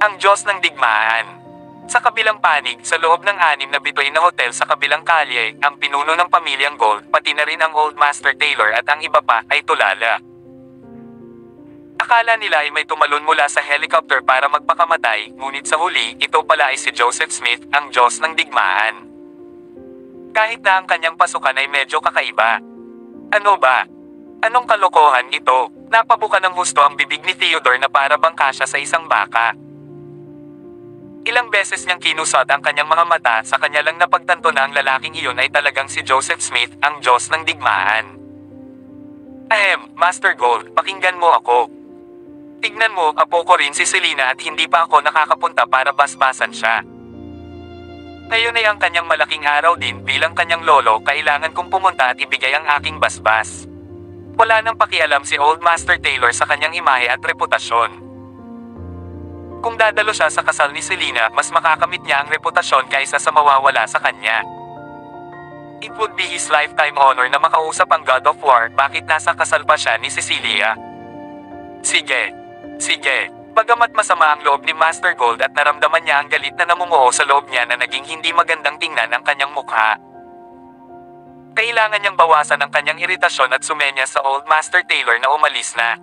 ang Diyos ng digmaan. Sa kabilang panig, sa loob ng 6 na bituin na hotel sa kabilang kalye, ang pinuno ng pamilyang Gold, pati na rin ang Old Master Taylor at ang iba pa, ay tulala. Akala nila ay may tumalon mula sa helicopter para magpakamatay, ngunit sa huli, ito pala ay si Joseph Smith, ang Diyos ng digmaan. Kahit na ang kanyang pasukan ay medyo kakaiba. Ano ba? Anong kalokohan ito? Napabuka ng husto ang bibig ni Theodore na para bang kasya sa isang baka. Ilang beses niyang kinusot ang kanyang mga mata, sa kanya lang napagtanto na ang lalaking iyon ay talagang si Joseph Smith, ang Diyos ng digmaan. Master Gold, pakinggan mo ako. Tignan mo, apo ko rin si Selena at hindi pa ako nakakapunta para basbasan siya. Ngayon ay ang kanyang malaking araw din, bilang kanyang lolo, kailangan kong pumunta at ibigay ang aking basbas. Wala nang pakialam si Old Master Taylor sa kanyang imahe at reputasyon. Kung dadalo siya sa kasal ni Selena, mas makakamit niya ang reputasyon kaysa sa mawawala sa kanya. It would be his lifetime honor na makausap ang God of War, bakit nasa kasal pa siya ni Cecilia. Sige. Bagamat masama ang loob ni Master Gold at naramdaman niya ang galit na namumuo sa loob niya na naging hindi magandang tingnan ang kanyang mukha. Kailangan niyang bawasan ang kanyang iritasyon at sumenya sa Old Master Taylor na umalis na.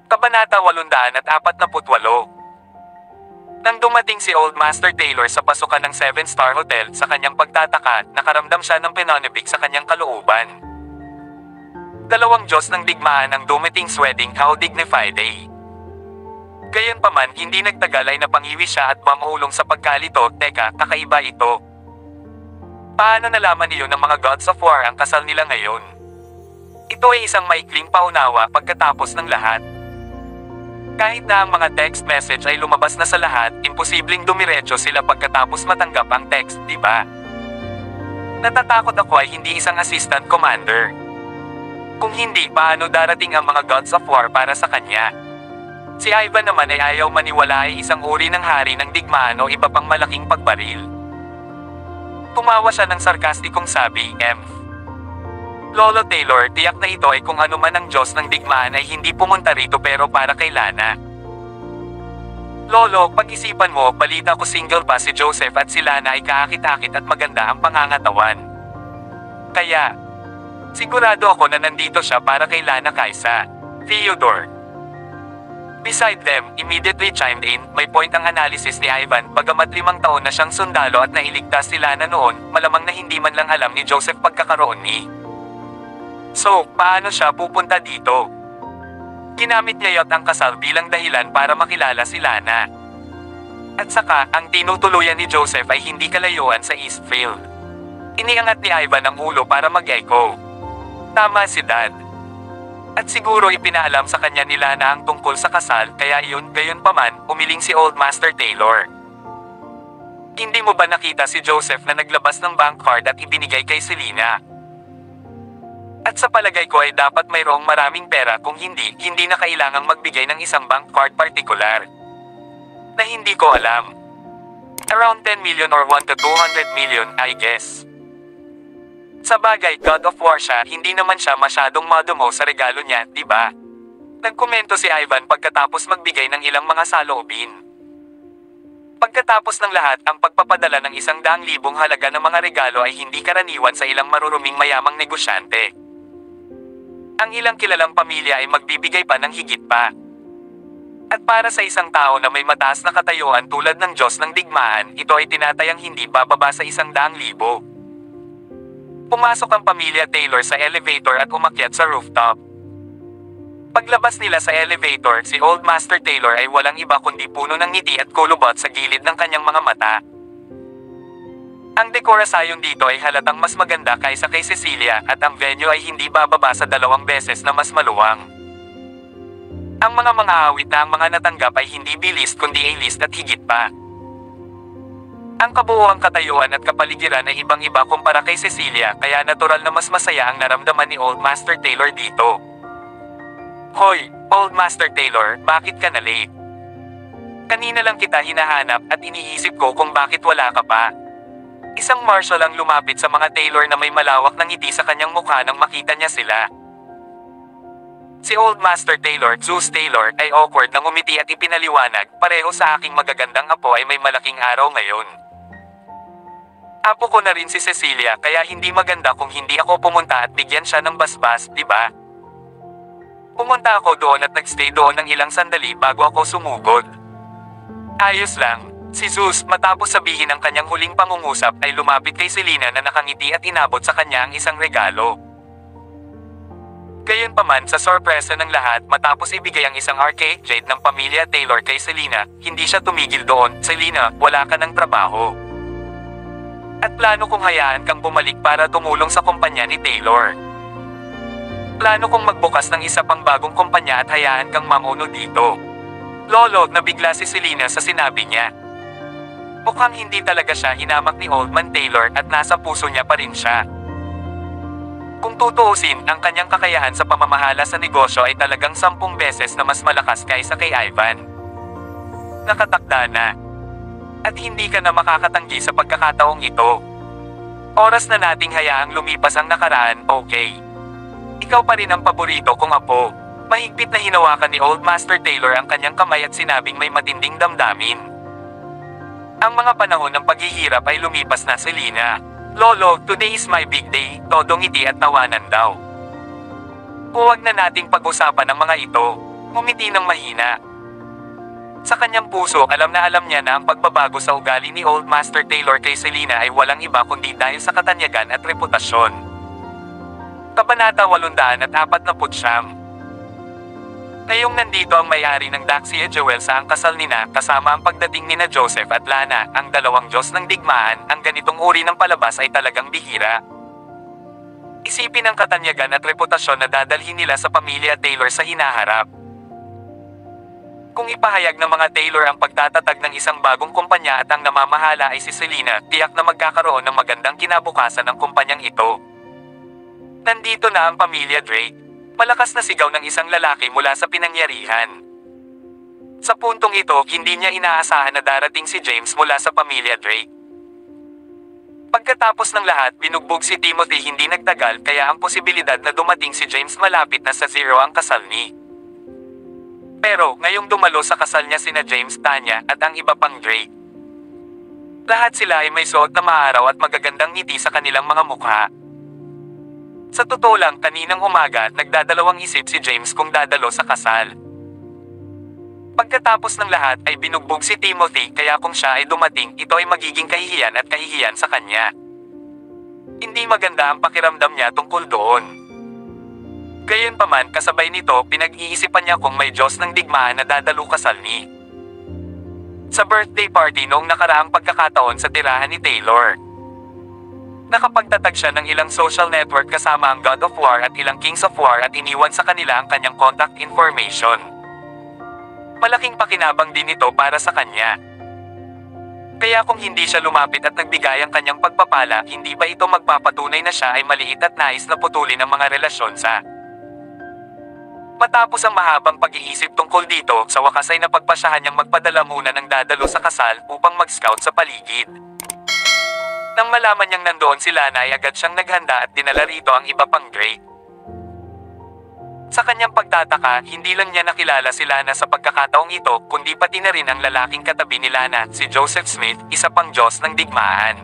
Kabanata 848. Nang dumating si Old Master Taylor sa pasukan ng 7-star hotel, sa kanyang pagtataka, nakaramdam siya ng pananabik sa kanyang kalooban. Dalawang Diyos ng digmaan ang dumating sa wedding, how dignified eh. Gayunpaman, hindi nagtagal ay napangiwi siya at mamulong sa pagkalito. Teka, kakaiba ito. Paano nalaman niyo ng mga Gods of War ang kasal nila ngayon? Ito ay isang maikling paunawa pagkatapos ng lahat. Kahit na ang mga text message ay lumabas na sa lahat, imposibleng dumiretso sila pagkatapos matanggap ang text, di ba? Natatakot ako ay hindi isang assistant commander. Kung hindi, paano darating ang mga Gods of War para sa kanya? Si Ivan naman ay ayaw maniwala ay isang uri ng hari ng digmaan o iba pang malaking pagbaril. Tumawa siya ng sarkastikong sabi, Lolo Taylor, tiyak na ito ay kung ano man ang Diyos ng digmaan ay hindi pumunta rito pero para kay Lana. Lolo, pag-isipan mo, balita ko single pa si Joseph at si Lana ay kaakit-akit at maganda ang pangangatawan. Kaya, sigurado ako na nandito siya para kay Lana kaysa Theodore. Beside them, immediately chimed in, may point ang analysis ni Ivan, bagamat 5 taon na siyang sundalo at nailigtas si Lana noon, malamang na hindi man lang alam ni Joseph pagkakaroon ni. So, paano siya pupunta dito? Ginamit niya yot ang kasal bilang dahilan para makilala si Lana. At saka, ang tinutuluyan ni Joseph ay hindi kalayuan sa Eastfield. Iniangat ni Ivan ang ulo para mag-echo. Tama si Dad. At siguro ipinaalam sa kanya ni Lana ang tungkol sa kasal, kaya iyon, gayunpaman, umiling si Old Master Taylor. Hindi mo ba nakita si Joseph na naglabas ng bank card at ibinigay kay Selena? At sa palagay ko ay dapat mayroong maraming pera, kung hindi na kailangang magbigay ng isang bank card partikular. Na hindi ko alam. Around 10 million or 1 to 200 million, I guess. Sa bagay, God of War siya, hindi naman siya masyadong madumo sa regalo niya, di ba? Nagkomento si Ivan pagkatapos magbigay ng ilang mga saloobin. Pagkatapos ng lahat, ang pagpapadala ng 100,000 halaga ng mga regalo ay hindi karaniwan sa ilang maruruming mayamang negosyante. Ang ilang kilalang pamilya ay magbibigay pa ng higit pa. At para sa isang tao na may mataas na katayuan tulad ng Diyos ng digmaan, ito ay tinatayang hindi bababa sa 100,000. Pumasok ang pamilya Taylor sa elevator at umakyat sa rooftop. Paglabas nila sa elevator, si Old Master Taylor ay walang iba kundi puno ng ngiti at kulubot sa gilid ng kanyang mga mata. Ang dekorasyon dito ay halatang mas maganda kaysa kay Cecilia at ang venue ay hindi bababa sa 2 beses na mas maluwang. Ang mga awit na ang mga natanggap ay hindi B-list kundi A-list at higit pa. Ang kabuuang katayuan at kapaligiran ay ibang-iba kumpara kay Cecilia, kaya natural na mas masaya ang naramdaman ni Old Master Taylor dito. Hoy, Old Master Taylor, bakit ka na late? Kanina lang kita hinahanap at iniisip ko kung bakit wala ka pa. Isang marshal ang lumapit sa mga Taylor na may malawak na ngiti sa kanyang mukha nang makita niya sila. Si Old Master Taylor, Zeus Taylor, ay awkward nang umiti at ipinaliwanag, pareho sa aking magagandang apo ay may malaking araw ngayon. Apo ko na rin si Cecilia, kaya hindi maganda kung hindi ako pumunta at bigyan siya ng basbas, di ba? Pumunta ako doon at nagstay doon ng ilang sandali bago ako sumugod. Ayos lang. Si Zeus, matapos sabihin ang kanyang huling pangungusap, ay lumapit kay Selena na nakangiti at inabot sa kanya ang isang regalo. Gayunpaman, sa sorpresa ng lahat, matapos ibigay ang isang arcade jade ng pamilya Taylor kay Selena, hindi siya tumigil doon. Selena, wala ka ng trabaho. At plano kong hayaan kang bumalik para tumulong sa kumpanya ni Taylor. Plano kong magbukas ng isa pang bagong kumpanya at hayaan kang mamuno dito. Lolo, nabigla si Selena sa sinabi niya. Mukhang hindi talaga siya hinamak ni Old Man Taylor at nasa puso niya pa rin siya. Kung tutuusin, ang kanyang kakayahan sa pamamahala sa negosyo ay talagang 10 beses na mas malakas kaysa kay Ivan. Nakatakda na. At hindi ka na makakatanggi sa pagkakataong ito. Oras na nating hayaang lumipas ang nakaraan, okay. Ikaw pa rin ang paborito kong apo. Mahigpit na hinawakan ni Old Master Taylor ang kanyang kamay at sinabing may matinding damdamin. Ang mga panahon ng paghihirap ay lumipas na, Selena. Lolo, today is my big day, todo ngiti at tawanan daw. Huwag na nating pag-usapan ang mga ito. Ngumiti ng mahina. Sa kanyang puso, alam niya na ang pagbabago sa ugali ni Old Master Taylor kay Selena ay walang iba kundi dahil sa katanyagan at reputasyon. Kabanata 849. Ngayong nandito ang may-ari ng Daxia Jewels sa ang kasal nina, kasama ang pagdating nina Joseph at Lana, ang dalawang Diyos ng digmaan, ang ganitong uri ng palabas ay talagang bihira. Isipin ang katanyagan at reputasyon na dadalhin nila sa pamilya Taylor sa hinaharap. Kung ipahayag ng mga Taylor ang pagtatatag ng isang bagong kumpanya at ang namamahala ay si Selena, tiyak na magkakaroon ng magandang kinabukasan ang kumpanyang ito. Nandito na ang pamilya Drake. Malakas na sigaw ng isang lalaki mula sa pinangyarihan. Sa puntong ito, hindi niya inaasahan na darating si James mula sa pamilya Drake. Pagkatapos ng lahat, binugbog si Timothy hindi nagtagal, kaya ang posibilidad na dumating si James malapit na sa 0 ang kasal ni. Pero, ngayong dumalo sa kasal niya sina James, Tanya, at ang iba pang Drake. Lahat sila ay may suot na maaraw at magagandang ngiti sa kanilang mga mukha. Sa totoo lang, kaninang umaga, nagdadalawang isip si James kung dadalo sa kasal. Pagkatapos ng lahat ay binugbog si Timothy, kaya kung siya ay dumating, ito ay magiging kahihiyan at kahihiyan sa kanya. Hindi maganda ang pakiramdam niya tungkol doon. Gayunpaman, kasabay nito, pinag-iisipan niya kung may Diyos ng digmaan na dadalo kasal ni. Sa birthday party noong nakaraang pagkakataon sa tirahan ni Taylor. Nakapagtatag siya ng ilang social network kasama ang God of War at ilang Kings of War at iniwan sa kanila ang kanyang contact information. Malaking pakinabang din ito para sa kanya. Kaya kung hindi siya lumapit at nagbigay ang kanyang pagpapala, hindi ba ito magpapatunay na siya ay maliit at nais na putulin ang mga relasyon sa Matapos ang mahabang pag-iisip tungkol dito, sa wakas ay napagpasyahan niyang magpadala muna ng dadalo sa kasal upang mag-scout sa paligid. Nang malaman niyang nandoon si Lana ay agad siyang naghanda at dinala rito ang iba pang Drake. Sa kanyang pagtataka, hindi lang niya nakilala si Lana sa pagkakataong ito, kundi pati na rin ang lalaking katabi ni Lana, si Joseph Smith, isa pang Diyos ng digmaan.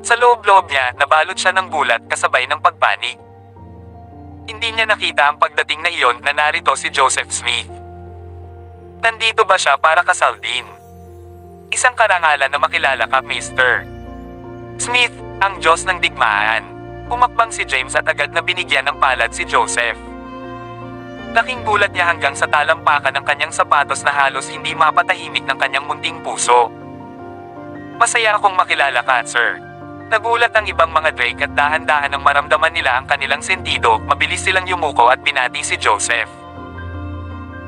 Sa loob-loob niya, nabalot siya ng gulat kasabay ng pagpanik. Hindi niya nakita ang pagdating na iyon na narito si Joseph Smith. Nandito ba siya para kasal din? Isang karangalan na makilala ka, Mr. Smith, ang Diyos ng digmaan. Pumakbang si James at agad na binigyan ng palad si Joseph. Laking gulat niya hanggang sa talampakan ng kanyang sapatos na halos hindi mapatahimik ng kanyang munting puso. Masaya akong makilala ka, sir. Nagulat ang ibang mga Drake at dahan-dahan nang maramdaman nila ang kanilang sentido, mabilis silang yumuko at binati si Joseph.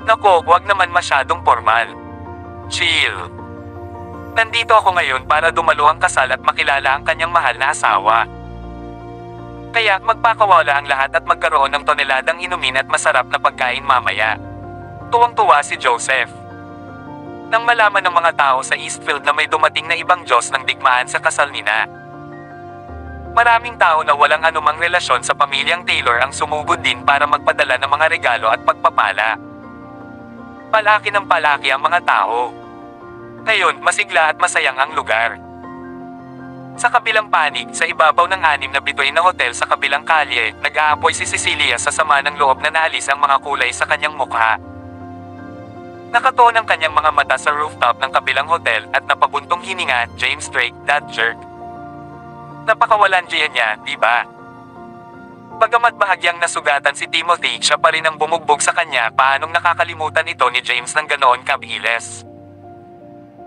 Nako, wag naman masyadong formal. Chill. Nandito ako ngayon para dumalo ang kasal at makilala ang kanyang mahal na asawa. Kaya magpakawala ang lahat at magkaroon ng toneladang inumin at masarap na pagkain mamaya. Tuwang-tuwa si Joseph. Nang malaman ng mga tao sa Eastfield na may dumating na ibang Diyos ng digmaan sa kasal nina. Maraming tao na walang anumang relasyon sa pamilyang Taylor ang sumugod din para magpadala ng mga regalo at pagpapala. Palaki ng palaki ang mga tao. Ngayon, masigla at masayang ang lugar. Sa kabilang panig, sa ibabaw ng 6 na bituin na hotel sa kabilang kalye, nag-aapoy si Cecilia sa sama ng loob na naalis ang mga kulay sa kanyang mukha. Nakatuon ang kanyang mga mata sa rooftop ng kabilang hotel at napabuntong hininga, James Drake, that jerk. Napakawalan niya, di ba? Bagamat bahagyang nasugatan si Timothy, siya pa rin ang bumugbog sa kanya. Paanong nakakalimutan ito ni James ng ganoon kabiles?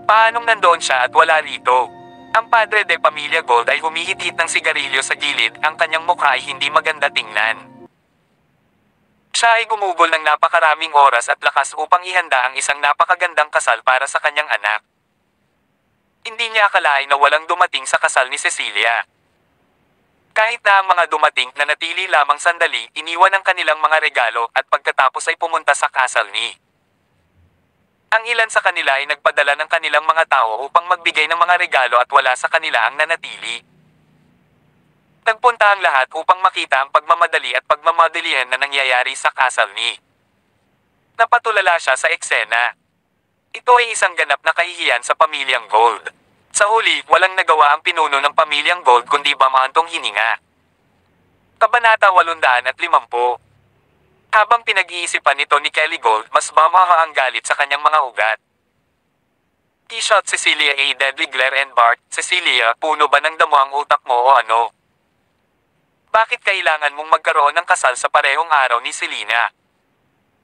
Paanong nandoon siya at wala rito? Ang padre de Pamilya Gold ay humihit-hit ng sigarilyo sa gilid, ang kanyang mukha ay hindi maganda tingnan. Siya ay gumugol ng napakaraming oras at lakas upang ihanda ang isang napakagandang kasal para sa kanyang anak. Hindi niya akalain na walang dumating sa kasal ni Cecilia. Kahit na ang mga dumating na natili lamang sandali, iniwan ang kanilang mga regalo at pagkatapos ay pumunta sa kasal ni. Ang ilan sa kanila ay nagpadala ng kanilang mga tao upang magbigay ng mga regalo at wala sa kanila ang nanatili. Nagpunta ang lahat upang makita ang pagmamadali at pagmamadalihan na nangyayari sa kasal ni. Napatulala siya sa eksena. Ito ay isang ganap na kahihiyan sa pamilyang Gold. Sa huli, walang nagawa ang pinuno ng pamilyang Gold kundi bamahantong hininga. Kabanata 850. Habang pinag-iisipan nito ni Kelly Gold, mas bamaha ang galit sa kanyang mga ugat. T-shot Cecilia A. Deadly Glare and Bart, Cecilia, puno ba ng damo ang utak mo o ano? Bakit kailangan mong magkaroon ng kasal sa parehong araw ni Selena?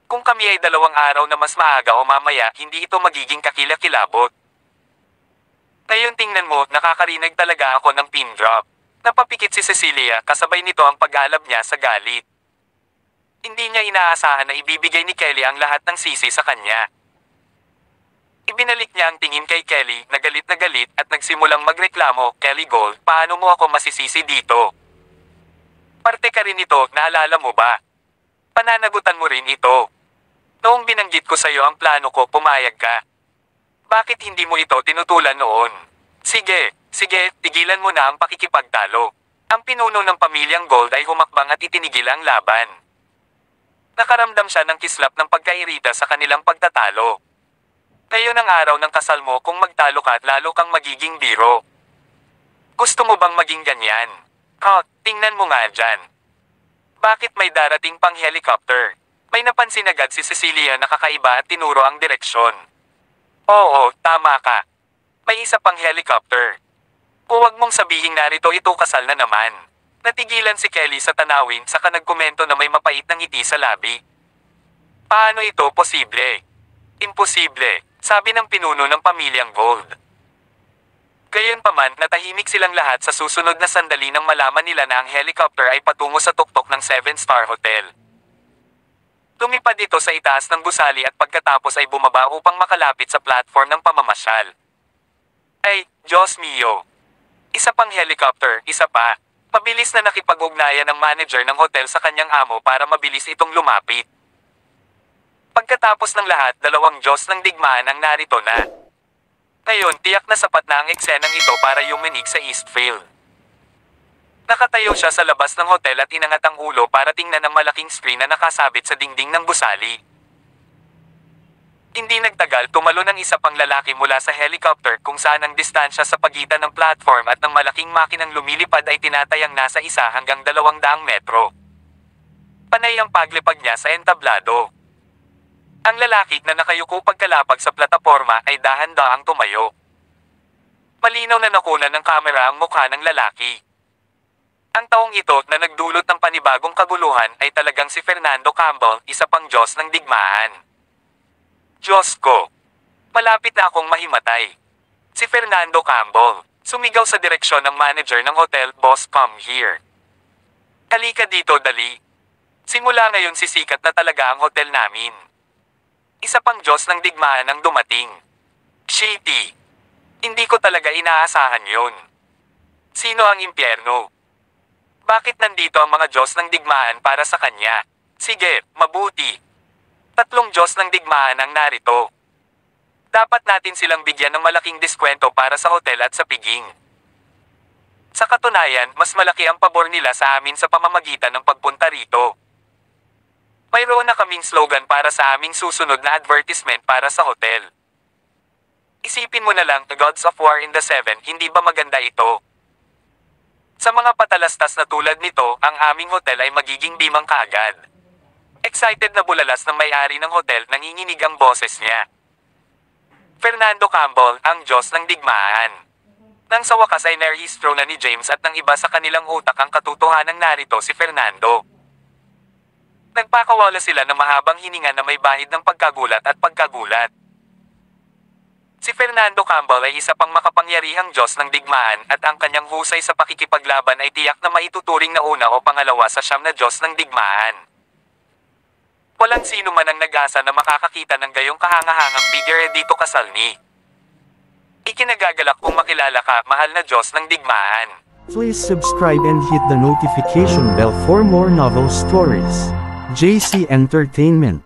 Kung kami ay 2 araw na mas maaga o mamaya, hindi ito magiging kakilakilabot. Ngayon tingnan mo, nakakarinig talaga ako ng pin drop. Napapikit si Cecilia, kasabay nito ang pag-alab niya sa galit. Hindi niya inaasahan na ibibigay ni Kelly ang lahat ng sisi sa kanya. Ibinalik niya ang tingin kay Kelly, na galit at nagsimulang magreklamo, Kelly Gold, paano mo ako masisisi dito? Parte ka rin ito, naalala mo ba? Pananagutan mo rin ito. Noong binanggit ko sa iyo ang plano ko, pumayag ka. Bakit hindi mo ito tinutulan noon? Sige, tigilan mo na ang pakikipagtalo. Ang pinuno ng pamilyang Gold ay humakbang at itinigil ang laban. Nakaramdam siya ng kislap ng pagkairita sa kanilang pagtatalo. Ngayon ang araw ng kasal mo, kung magtalo ka at lalo kang magiging biro. Gusto mo bang maging ganyan? Tingnan mo nga dyan. Bakit may darating pang helicopter? May napansin agad si Cecilia na kakaiba at tinuro ang direksyon. Oo, tama ka. May isa pang helicopter. Huwag mong sabihing narito ito kasal na naman. Natigilan si Kelly sa tanawin saka nagkomento na may mapait na ngiti sa labi. Paano ito posible? Imposible, sabi ng pinuno ng pamilyang Gold. Gayunpaman, natahimik silang lahat sa susunod na sandali nang malaman nila na ang helicopter ay patungo sa tuktok ng 7-star hotel. Lumipad ito sa itaas ng gusali at pagkatapos ay bumaba upang makalapit sa platform ng pamamasyal. Ay, Diyos mio! Isa pang helicopter, isa pa. Mabilis na nakipag-ugnayan ang manager ng hotel sa kanyang amo para mabilis itong lumapit. Pagkatapos ng lahat, dalawang Diyos ng digmaan ang narito na. Ngayon, tiyak na sapat na ang eksenang ito para yuminig sa Eastfield. Nakatayo siya sa labas ng hotel at inangat ang ulo para tingnan ang malaking screen na nakasabit sa dingding ng gusali. Hindi nagtagal, tumalon ang isa pang lalaki mula sa helicopter kung saan ang distansya sa pagitan ng platform at ng malaking makinang lumilipad ay tinatayang nasa 1 hanggang 200 metro. Panay ang paglipad niya sa entablado. Ang lalaki na nakayuko pagkalapag sa plataporma ay dahan-dahang tumayo. Malinaw na nakunan ng kamera ang mukha ng lalaki. Ang taong ito na nagdulot ng panibagong kaguluhan ay talagang si Fernando Campbell, isa pang Diyos ng digmaan. Diyos ko! Malapit na akong mahimatay. Si Fernando Campbell, sumigaw sa direksyon ng manager ng hotel, "Boss, come here. Halika dito, dali. Simula ngayon sisikat na talaga ang hotel namin." Isa pang Diyos ng digmaan ang dumating. Shitty. Hindi ko talaga inaasahan yon. Sino ang impyerno? Bakit nandito ang mga Diyos ng digmaan para sa kanya? Sige, mabuti. 3 Diyos ng digmaan ang narito. Dapat natin silang bigyan ng malaking diskwento para sa hotel at sa piging. Sa katunayan, mas malaki ang pabor nila sa amin sa pamamagitan ng pagpunta rito. Mayroon na kaming slogan para sa aming susunod na advertisement para sa hotel. Isipin mo na lang, "The Gods of War in the Seven," hindi ba maganda ito? Sa mga patalastas na tulad nito, ang aming hotel ay magiging bimang kaagad. Excited na bulalas ng may-ari ng hotel, nanginginig ang boses niya. Fernando Campbell, ang Diyos ng digmaan. Nang sa wakas ay narehistro na ni James at ng iba sa kanilang utak ang katotohanang narito si Fernando. Nagpakawala sila ng mahabang hininga na may bahid ng pagkagulat at pagkagulat. Si Fernando Campbell ay isa pang makapangyarihang Diyos ng digmaan at ang kanyang husay sa pakikipaglaban ay tiyak na maituturing na una o pangalawa sa 9 na Diyos ng digmaan. Walang sino man ang nag-asa na makakakita ng gayong kahangahangang figure dito kasalni. Ikinagagalak kung makilala ka, mahal na Diyos ng digmaan. Please subscribe and hit the notification bell for more novel stories. JC Entertainment.